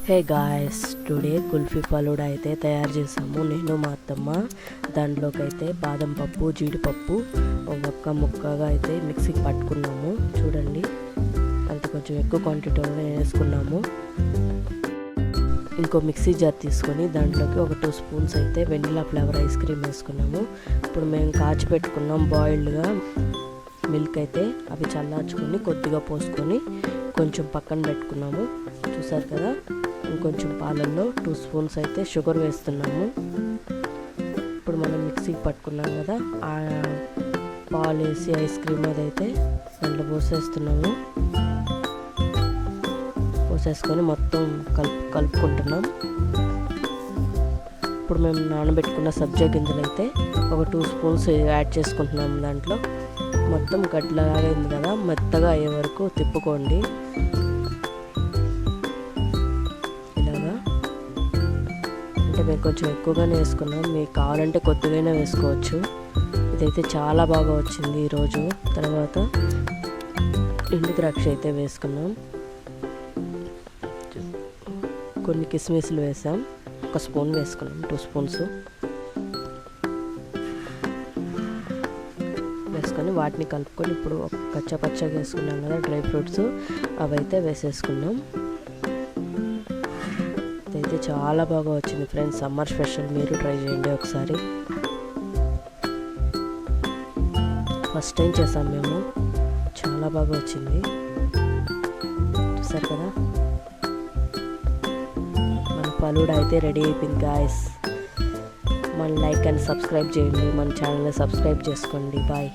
Hey guys, today kulfi falooda అయితే తయారు చేసాము నేను మా అత్తమ్మ. దాంట్లోకి అయితే బాదం పప్పు, జీడిపప్పు ఒక్క ముక్కగా అయితే మిక్సీకి పట్టుకున్నాము. చూడండి, అంత కొంచెం ఎక్కువ క్వాంటిటీలో వేసుకున్నాము. ఇంకో మిక్సీ జార్ తీసుకొని దాంట్లోకి ఒక 2 స్పూన్స్ అయితే వెనిలా ఫ్లేవర్ ఐస్ క్రీమ్ వేసుకున్నాము. ఇప్పుడు మేము కాచి పెట్టుకున్నాం బాయిల్డ్గా మిల్క్ అయితే, అవి చల్లార్చుకొని కొద్దిగా పోసుకొని కొంచెం పక్కన పెట్టుకున్నాము. చూసారు కదా, ఇంకొంచెం పాలల్లో 2 స్పూన్స్ అయితే షుగర్ వేస్తున్నాము. ఇప్పుడు మనం మిక్సీకి పట్టుకున్నాం కదా, ఆ పాలు వేసి ఐస్ క్రీమ్ అదైతే దాంట్లో పోసేస్తున్నాము. పోసేసుకొని మొత్తం కలుపుకుంటున్నాం. ఇప్పుడు మేము నానబెట్టుకున్న సబ్జా గింజలు అయితే ఒక 2 స్పూన్స్ యాడ్ చేసుకుంటున్నాము. దాంట్లో మొత్తం గడ్డలాగా అయింది కదా, మెత్తగా అయ్యే వరకు తిప్పుకోండి. మేము కొంచెం ఎక్కువగానే వేసుకున్నాం, మీకు కావాలంటే కొద్దిగానే వేసుకోవచ్చు. ఇదైతే చాలా బాగా వచ్చింది ఈరోజు. తర్వాత ఎండు ద్రాక్ష అయితే వేసుకున్నాం, కొన్ని కిస్మిస్లు వేసాం, 1 స్పూన్ వేసుకున్నాం, 2 స్పూన్స్ వేసుకొని వాటిని కలుపుకొని ఇప్పుడు కచ్చపచ్చగా వేసుకున్నాం కదా డ్రై ఫ్రూట్స్, అవైతే వేసేసుకున్నాం. అయితే చాలా బాగా వచ్చింది ఫ్రెండ్స్, సమ్మర్ స్పెషల్. మీరు ట్రై చేయండి ఒకసారి. ఫస్ట్ టైం చేసాం మేము, చాలా బాగా వచ్చింది. చూసారు కదా, మన ఫలూడా అయితే రెడీ అయిపోయింది గాయస్. మన లైక్ అండ్ సబ్స్క్రైబ్ చేయండి, మన ఛానల్ని సబ్స్క్రైబ్ చేసుకోండి. బాయ్.